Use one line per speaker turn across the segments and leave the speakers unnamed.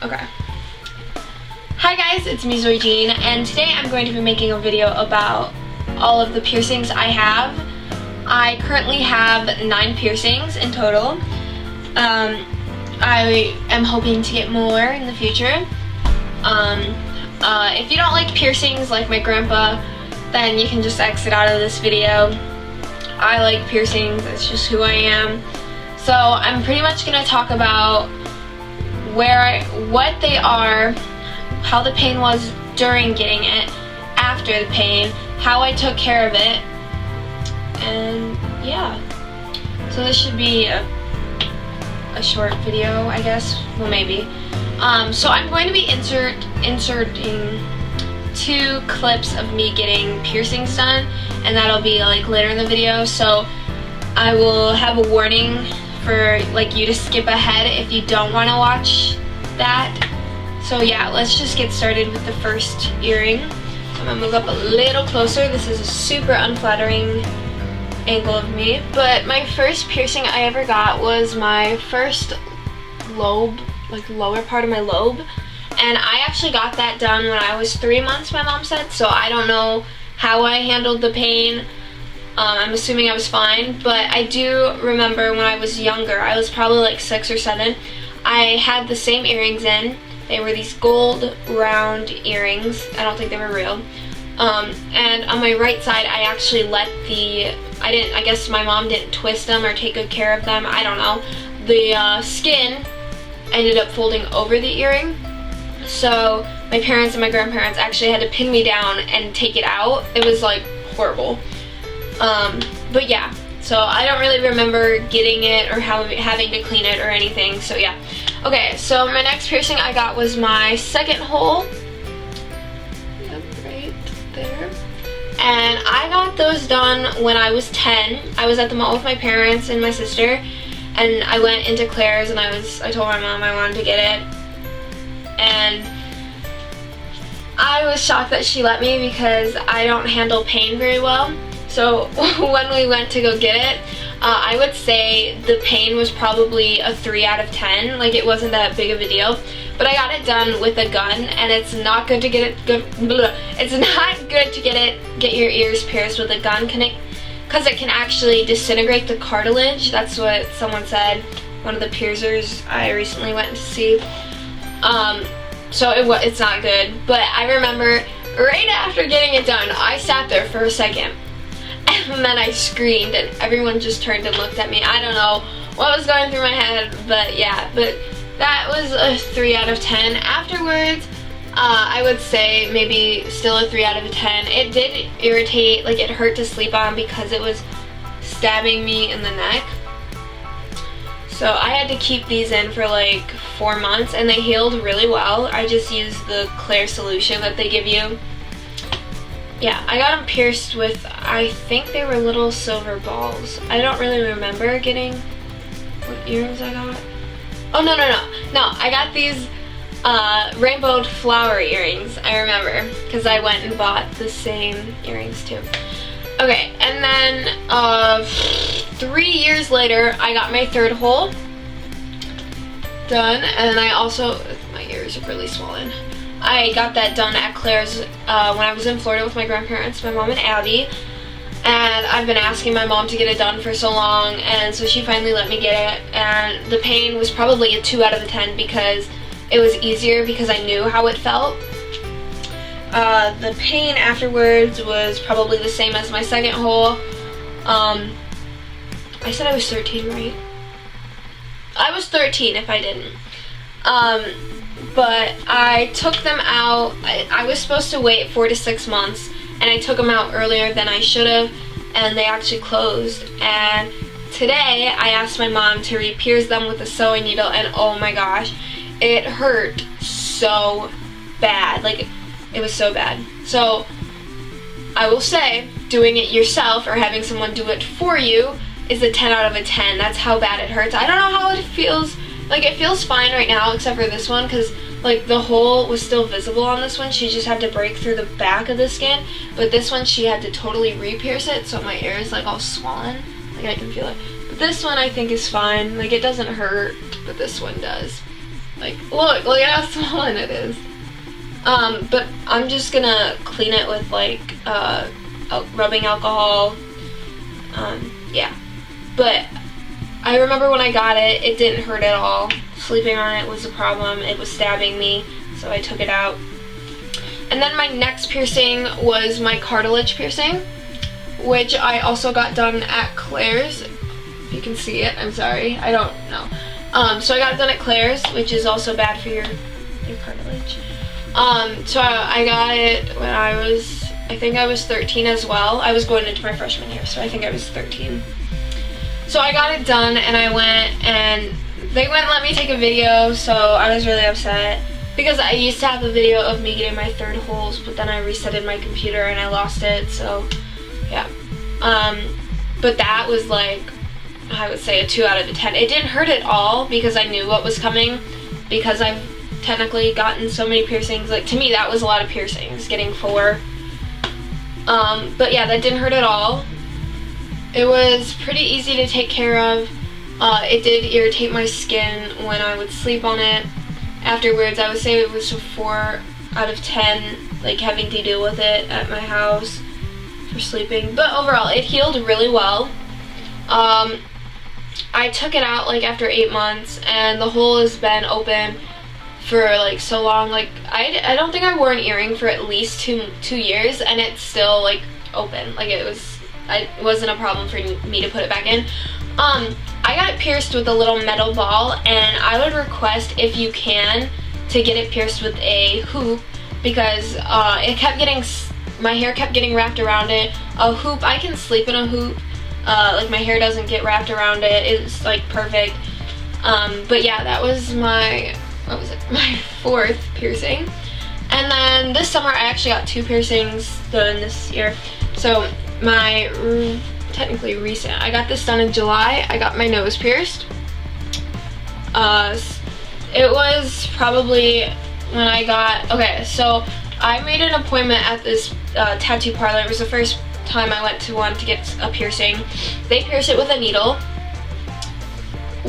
Okay. Hi guys, it's me, Zoe Jean, and today I'm going to be making a video about all of the piercings I have. I currently have 9 piercings in total. I am hoping to get more in the future. If you don't like piercings like my grandpa, then you can just exit out of this video. I like piercings, that's just who I am. So I'm pretty much going to talk about what they are, how the pain was during getting it, after the pain, how I took care of it, and yeah. So this should be a short video, I guess. Well, maybe. So I'm going to be inserting 2 clips of me getting piercings done, and that'll be like later in the video. So I will have a warning for like you to skip ahead if you don't want to watch that. So yeah, let's just get started with the first earring. So I'm gonna move up a little closer. This is a super unflattering angle of me, but my first piercing I ever got was my first lobe, like lower part of my lobe, and I actually got that done when I was 3 months, my mom said. So I don't know how I handled the pain. I'm assuming I was fine, but I do remember when I was younger, I was probably like 6 or 7, I had the same earrings in. They were these gold round earrings. I don't think they were real. And on my right side, I actually let I guess my mom didn't twist them or take good care of them, I don't know. The skin ended up folding over the earring. So my parents and my grandparents actually had to pin me down and take it out. It was like horrible. But yeah, so I don't really remember getting it or having to clean it or anything, so yeah. Okay, so my next piercing I got was my second hole. Yep, right there. And I got those done when I was 10. I was at the mall with my parents and my sister, and I went into Claire's and I told my mom I wanted to get it. And I was shocked that she let me because I don't handle pain very well. So when we went to go get it, I would say the pain was probably a 3 out of 10. Like, it wasn't that big of a deal. But I got it done with a gun, and it's not good to get your ears pierced with a gun, because it can actually disintegrate the cartilage. That's what someone said, one of the piercers I recently went to see. So it's not good. But I remember right after getting it done, I sat there for a second. And then I screamed and everyone just turned and looked at me. I don't know what was going through my head, but yeah, but that was a 3 out of 10. Afterwards, I would say maybe still a 3 out of 10. It did irritate, like it hurt to sleep on because it was stabbing me in the neck. So I had to keep these in for like 4 months and they healed really well. I just used the Claire solution that they give you. Yeah, I got them pierced with, I think they were little silver balls. I don't really remember getting what earrings I got. Oh, no. No, I got these rainbowed flower earrings, I remember, because I went and bought the same earrings too. Okay, and then 3 years later, I got my 3rd hole done, and I also, my ears are really swollen. I got that done at Claire's when I was in Florida with my grandparents, my mom and Abby, and I've been asking my mom to get it done for so long, and so she finally let me get it, and the pain was probably a 2 out of 10 because it was easier because I knew how it felt. The pain afterwards was probably the same as my 2nd hole. I said I was 13, right? I was 13 if I didn't. But I took them out. I was supposed to wait 4 to 6 months, and I took them out earlier than I should have, and they actually closed. And today I asked my mom to re-pierce them with a sewing needle, and oh my gosh, it hurt so bad. Like, it was so bad. So I will say, doing it yourself or having someone do it for you is a 10 out of 10. That's how bad it hurts. I don't know how it feels. Like, it feels fine right now except for this one, because like the hole was still visible on this one. She just had to break through the back of the skin, but this one she had to totally re-pierce it, so my ear is like all swollen. Like, I can feel it. But this one I think is fine. Like, it doesn't hurt, but this one does. Like, look at how swollen it is. But I'm just gonna clean it with like rubbing alcohol. Yeah. But I remember when I got it, it didn't hurt at all. Sleeping on it was a problem. It was stabbing me, so I took it out. And then my next piercing was my cartilage piercing, which I also got done at Claire's. If you can see it, I'm sorry, I don't know. So I got it done at Claire's, which is also bad for your cartilage. So I got it when I think I was 13 as well. I was going into my freshman year, so I think I was 13. So I got it done, and I went, and they wouldn't let me take a video, so I was really upset. Because I used to have a video of me getting my third holes, but then I resetted my computer and I lost it, so yeah. But that was like, I would say a 2 out of 10. It didn't hurt at all because I knew what was coming, because I've technically gotten so many piercings. Like, to me, that was a lot of piercings, getting 4. But yeah, that didn't hurt at all. It was pretty easy to take care of. It did irritate my skin when I would sleep on it. Afterwards, I would say it was a 4 out of 10, like having to deal with it at my house for sleeping. But overall, it healed really well. I took it out like after 8 months, and the hole has been open for like so long. Like I don't think I wore an earring for at least two years, and it's still like open. Like it wasn't a problem for me to put it back in. I got it pierced with a little metal ball, and I would request, if you can, to get it pierced with a hoop, because my hair kept getting wrapped around it. A hoop, I can sleep in a hoop. Like my hair doesn't get wrapped around it. It's like perfect. But yeah, that was my 4th piercing. And then this summer I actually got 2 piercings done this year. So my technically recent, I got this done in July. I got my nose pierced. It was probably when I got, okay, so I made an appointment at this tattoo parlor. It was the first time I went to one to get a piercing. They pierce it with a needle,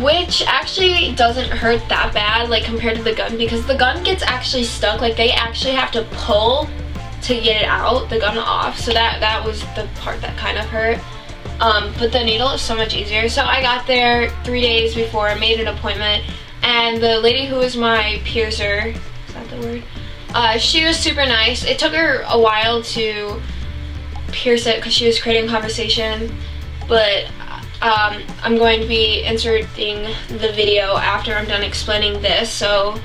which actually doesn't hurt that bad, like compared to the gun, because the gun gets actually stuck. Like they actually have to pull to get it out, the gun off. So that was the part that kind of hurt. But the needle is so much easier. So I got there 3 days before, I made an appointment, and the lady who was my piercer, is that the word? She was super nice. It took her a while to pierce it because she was creating conversation, but I'm going to be inserting the video after I'm done explaining this, so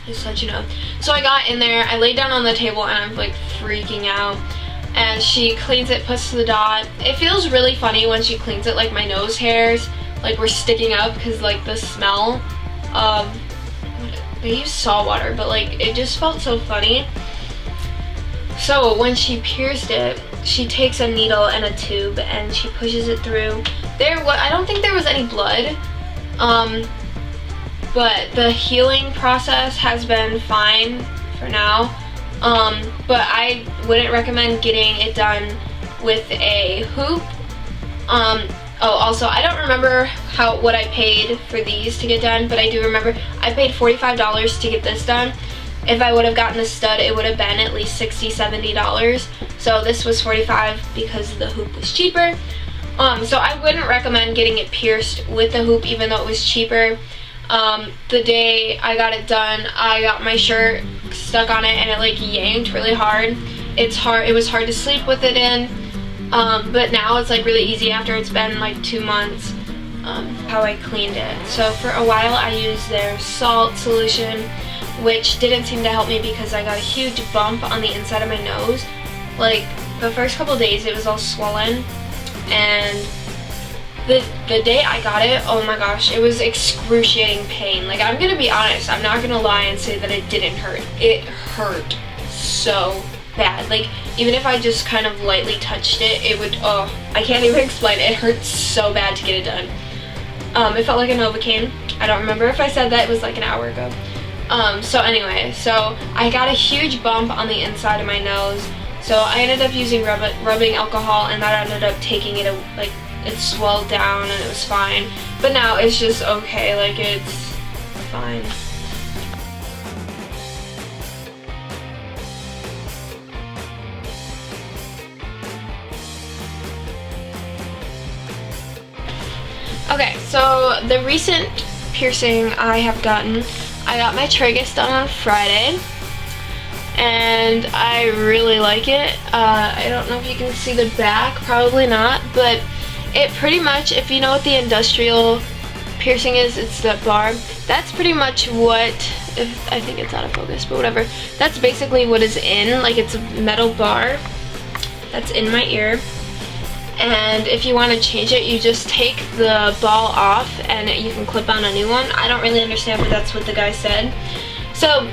just to let you know. So I got in there, I laid down on the table, and I'm like freaking out. And she cleans it, puts the dot. It feels really funny when she cleans it, like my nose hairs like were sticking up because like the smell. They use salt water, but like it just felt so funny. So when she pierced it, she takes a needle and a tube and she pushes it through. I don't think there was any blood, but the healing process has been fine for now. But I wouldn't recommend getting it done with a hoop. Also, I don't remember what I paid for these to get done, but I do remember I paid $45 to get this done. If I would have gotten the stud, it would have been at least $60, $70. So this was $45 because the hoop was cheaper. So I wouldn't recommend getting it pierced with the hoop, even though it was cheaper. The day I got it done, I got my shirt stuck on it and it like yanked really hard. It was hard to sleep with it in, but now it's like really easy after it's been like 2 months. How I cleaned it. So for a while I used their salt solution, which didn't seem to help me because I got a huge bump on the inside of my nose. Like the first couple days it was all swollen, and the day I got it, oh my gosh, it was excruciating pain. Like, I'm gonna be honest, I'm not gonna lie and say that it didn't hurt. It hurt so bad. Like, even if I just kind of lightly touched it, it would, oh, I can't even explain it. It hurt so bad to get it done. It felt like a Novocaine. I don't remember if I said that, it was like an hour ago. So anyway, so I got a huge bump on the inside of my nose. So I ended up using rubbing alcohol, and that ended up taking it, like, it swelled down and it was fine. But now it's just okay, like it's fine. so the recent piercing I have gotten, I got my tragus done on Friday, and I really like it. I don't know if you can see the back, probably not, but it pretty much, if you know what the industrial piercing is, it's that bar. That's pretty much what, I think it's out of focus, but whatever. That's basically what is in, like it's a metal bar that's in my ear. And if you want to change it, you just take the ball off and you can clip on a new one. I don't really understand, but that's what the guy said. So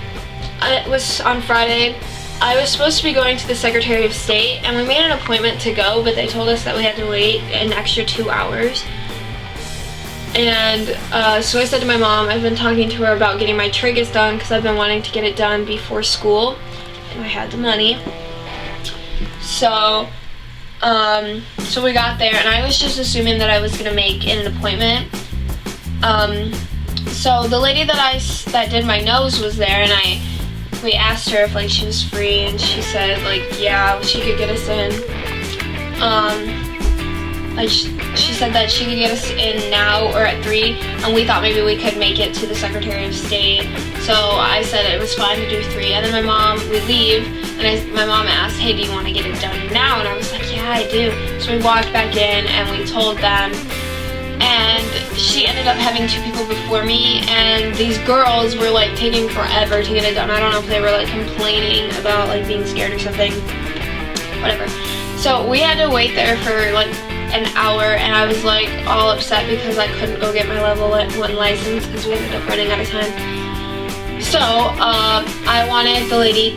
it was on Friday. I was supposed to be going to the Secretary of State, and we made an appointment to go, but they told us that we had to wait an extra 2 hours. And so I said to my mom, I've been talking to her about getting my tragus done because I've been wanting to get it done before school, and I had the money. So we got there, and I was just assuming that I was gonna make an appointment. So the lady that did my nose was there, and we asked her if like she was free, and she said like yeah, she could get us in. Like she said that she could get us in now or at 3, and we thought maybe we could make it to the Secretary of State. So I said it was fine to do 3, and then we leave, and my mom asked, hey, do you want to get it done now? And I was like, yeah, I do. So we walked back in, and we told them, and she ended up having 2 people before me, and these girls were like taking forever to get it done. I don't know if they were like complaining about like being scared or something, whatever. So we had to wait there for like an hour, and I was like all upset because I couldn't go get my level 1 license because we ended up running out of time. So I wanted the lady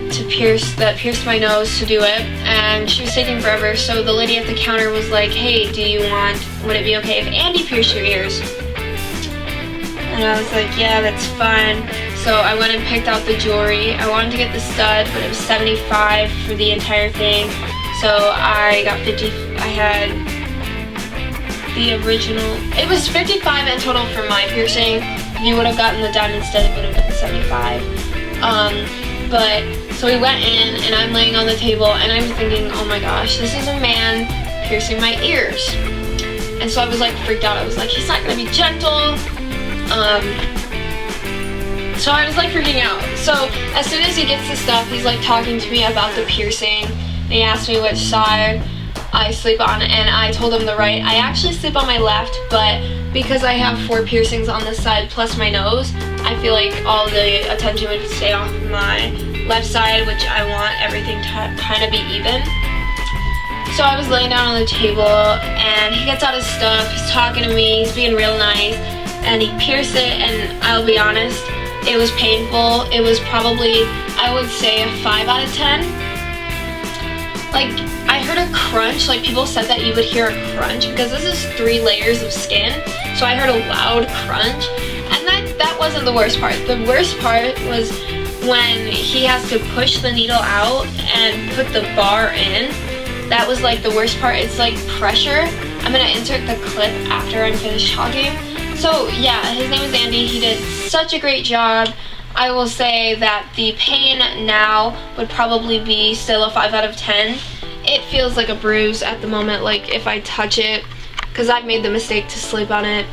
that pierced my nose to do it, and she was taking forever. So the lady at the counter was like, hey, would it be okay if Andy pierced your ears? And I was like, yeah, that's fine. So I went and picked out the jewelry. I wanted to get the stud, but it was $75 for the entire thing. So I got 50, I had the original, it was 55 in total for my piercing. If you would have gotten the diamond stud, it would have been 75. But, so we went in, and I'm laying on the table, and I'm thinking, oh my gosh, this is a man piercing my ears. And so I was like freaked out. I was like, he's not gonna be gentle. So I was like freaking out. So as soon as he gets the stuff, he's like talking to me about the piercing. And he asked me which side I sleep on, and I told him the right. I actually sleep on my left, but because I have 4 piercings on this side plus my nose, I feel like all the attention would stay off my left side, which I want everything to kind of be even. So I was laying down on the table, and he gets out his stuff, he's talking to me, he's being real nice, and he pierced it, and I'll be honest, it was painful. It was probably, I would say, a 5 out of 10. Like, I heard a crunch, like people said that you would hear a crunch because this is 3 layers of skin, so I heard a loud crunch, and that wasn't the worst part. The worst part was when he has to push the needle out and put the bar in. That was like the worst part. It's like pressure. I'm gonna insert the clip after I'm finished talking. So yeah, his name is Andy. He did such a great job. I will say that the pain now would probably be still a 5 out of 10. It feels like a bruise at the moment, like if I touch it, because I've made the mistake to sleep on it,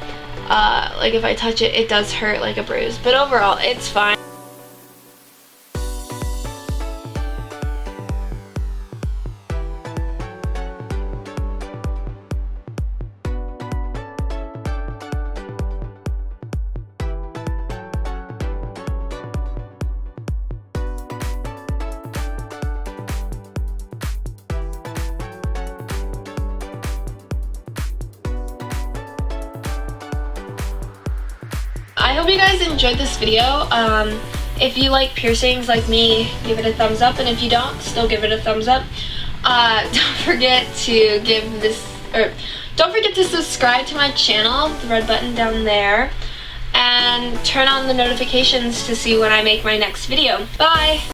like if I touch it, it does hurt like a bruise, but overall, it's fine. I hope you guys enjoyed this video. If you like piercings like me, give it a thumbs up, and if you don't, still give it a thumbs up. Don't forget to don't forget to subscribe to my channel, the red button down there, and turn on the notifications to see when I make my next video. Bye!